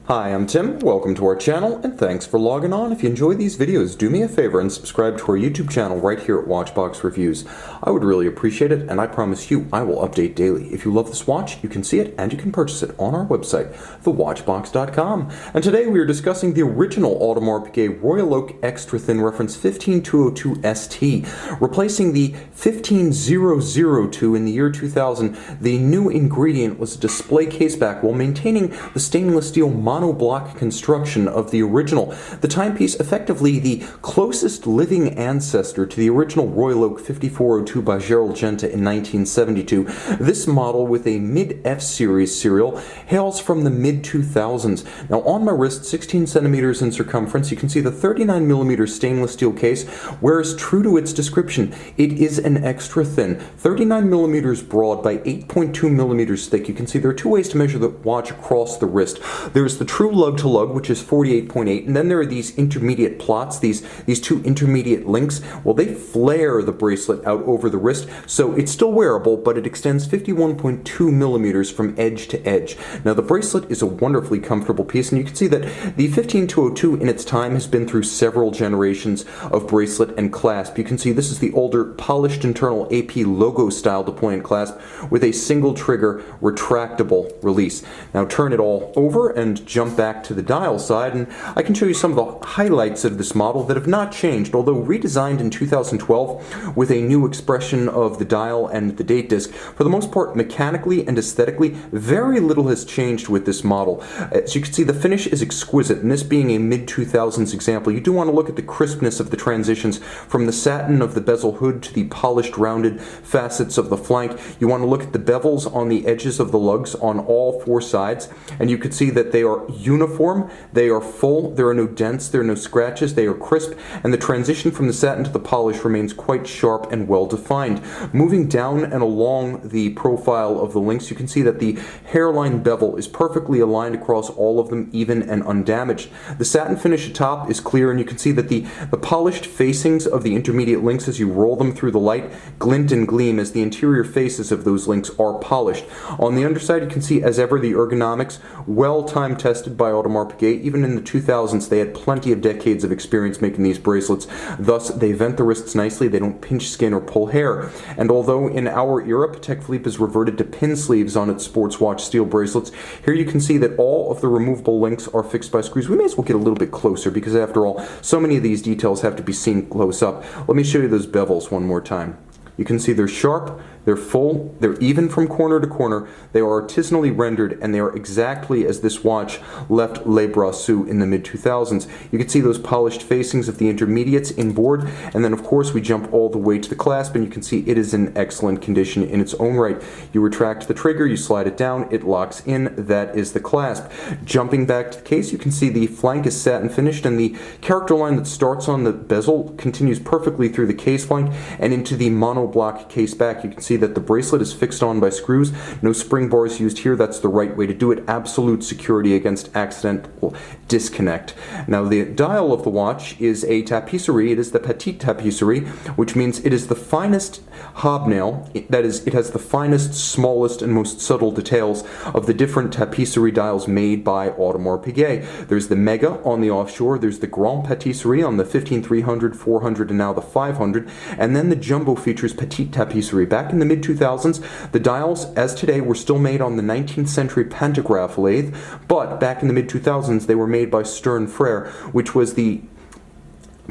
Hi, I'm Tim, welcome to our channel, and thanks for logging on. If you enjoy these videos, do me a favor and subscribe to our YouTube channel right here at Watchbox Reviews. I would really appreciate it, and I promise you I will update daily. If you love this watch, you can see it and you can purchase it on our website, thewatchbox.com. And today we are discussing the original Audemars Piguet Royal Oak Extra Thin reference 15202ST, replacing the 15002 in the year 2000. The new ingredient was a display caseback while maintaining the stainless steel monoblock construction of the original. The timepiece, effectively the closest living ancestor to the original Royal Oak 5402 by Gerald Genta in 1972. This model, with a mid-F series serial, hails from the mid-2000s. Now on my wrist, 16 centimeters in circumference, you can see the 39mm stainless steel case, whereas true to its description, it is an extra thin, 39mm broad by 8.2mm thick. You can see there are two ways to measure the watch across the wrist. There's the true lug-to-lug, which is 48.8, and then there are these intermediate plots, these two intermediate links. Well, they flare the bracelet out over the wrist, so it's still wearable, but it extends 51.2mm from edge to edge. Now, the bracelet is a wonderfully comfortable piece, and you can see that the 15202 in its time has been through several generations of bracelet and clasp. You can see this is the older polished internal AP logo style deployant clasp with a single trigger retractable release. Now turn it all over and jump back to the dial side, and I can show you some of the highlights of this model that have not changed, although redesigned in 2012 with a new expression of the dial and the date disc. For the most part, mechanically and aesthetically, very little has changed with this model. As you can see, the finish is exquisite, and this being a mid-2000s example, you do want to look at the crispness of the transitions from the satin of the bezel hood to the polished rounded facets of the flank. You want to look at the bevels on the edges of the lugs on all four sides, and you can see that they are uniform, they are full, there are no dents, there are no scratches, they are crisp, and the transition from the satin to the polish remains quite sharp and well defined. Moving down and along the profile of the links, you can see that the hairline bevel is perfectly aligned across all of them, even and undamaged. The satin finish atop is clear, and you can see that the polished facings of the intermediate links, as you roll them through the light, glint and gleam as the interior faces of those links are polished. On the underside, you can see, as ever, the ergonomics, well time tested by Audemars Piguet. Even in the 2000s, they had plenty of decades of experience making these bracelets. Thus, they vent the wrists nicely, they don't pinch skin or pull hair. And although in our era, Patek Philippe has reverted to pin sleeves on its sports watch steel bracelets, here you can see that all of the removable links are fixed by screws. We may as well get a little bit closer because, after all, so many of these details have to be seen close up. Let me show you those bevels one more time. You can see they're sharp, they're full, they're even from corner to corner, they are artisanally rendered, and they are exactly as this watch left Les Brassus in the mid-2000s. You can see those polished facings of the intermediates inboard, and then of course we jump all the way to the clasp, and you can see it is in excellent condition in its own right. You retract the trigger, you slide it down, it locks in, that is the clasp. Jumping back to the case, you can see the flank is satin finished, and the character line that starts on the bezel continues perfectly through the case flank and into the monoblock case back. You can see that the bracelet is fixed on by screws. No spring bars used here. That's the right way to do it. Absolute security against accidental disconnect. Now, the dial of the watch is a tapisserie. It is the petite tapisserie, which means it is the finest hobnail. That is, it has the finest, smallest, and most subtle details of the different tapisserie dials made by Audemars Piguet. There's the Mega on the offshore. There's the Grand Patisserie on the 15300, 400, and now the 500. And then the Jumbo features petite tapisserie. Back in the mid-2000s, the dials, as today, were still made on the 19th century pantograph lathe, but back in the mid-2000s, they were made by Stern Frere, which was the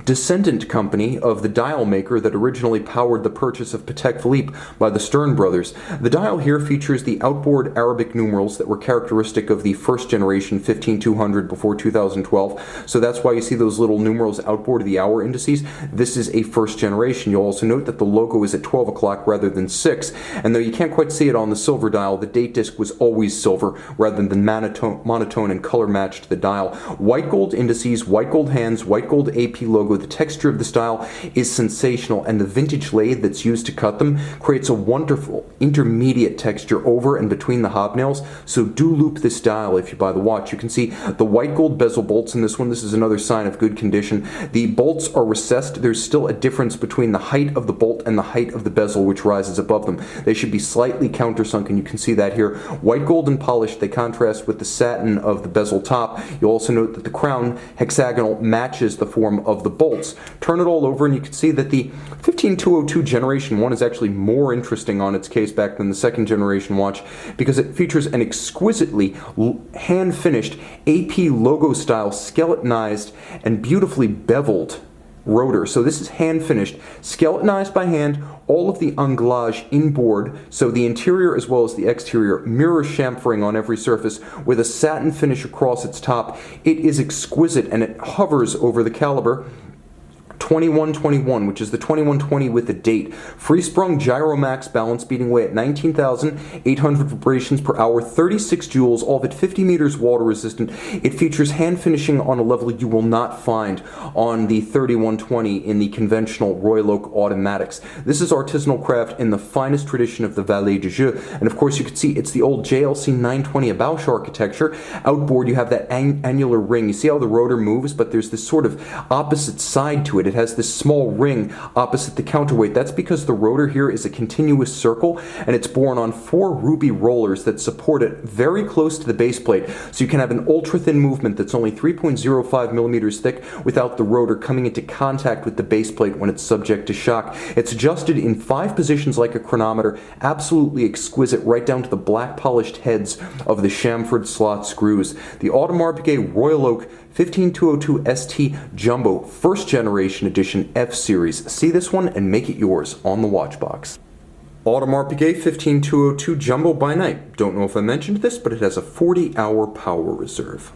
descendant company of the dial maker that originally powered the purchase of Patek Philippe by the Stern brothers. The dial here features the outboard Arabic numerals that were characteristic of the first generation 15200 before 2012, so that's why you see those little numerals outboard of the hour indices. This is a first generation. You'll also note that the logo is at 12 o'clock rather than 6, and though you can't quite see it on the silver dial, the date disc was always silver rather than monotone and color matched the dial. White gold indices, white gold hands, white gold AP logo, logo. The texture of the style is sensational, and the vintage lathe that's used to cut them creates a wonderful intermediate texture over and between the hobnails. So do loop this dial if you buy the watch. You can see the white gold bezel bolts in this one. This is another sign of good condition. The bolts are recessed. There's still a difference between the height of the bolt and the height of the bezel, which rises above them. They should be slightly countersunken. You can see that here. White gold and polished. They contrast with the satin of the bezel top. You'll also note that the crown hexagonal matches the form of the bolts. Turn it all over and you can see that the 15202 Generation 1 is actually more interesting on its case back than the second generation watch because it features an exquisitely hand-finished AP logo style skeletonized and beautifully beveled rotor. So this is hand finished, skeletonized by hand, all of the anglage inboard, so the interior as well as the exterior, mirror chamfering on every surface with a satin finish across its top. It is exquisite and it hovers over the caliber 2121, which is the 2120 with the date. Free-sprung Gyromax balance beating away at 19,800 vibrations per hour, 36 joules, all of it 50 meters water resistant. It features hand finishing on a level you will not find on the 3120 in the conventional Royal Oak automatics. This is artisanal craft in the finest tradition of the Valet de Jeu, and of course you can see it's the old JLC 920 Bausch architecture. Outboard you have that annular ring. You see how the rotor moves, but there's this sort of opposite side to it. It has this small ring opposite the counterweight. That's because the rotor here is a continuous circle and it's borne on 4 ruby rollers that support it very close to the base plate. So you can have an ultra thin movement that's only 3.05 millimeters thick without the rotor coming into contact with the base plate when it's subject to shock. It's adjusted in 5 positions like a chronometer, absolutely exquisite right down to the black polished heads of the chamfered slot screws. The Audemars Piguet Royal Oak 15202ST Jumbo First Generation Edition F Series. See this one and make it yours on the watch box. Audemars Piguet 15202 Jumbo by night. Don't know if I mentioned this, but it has a 40-hour power reserve.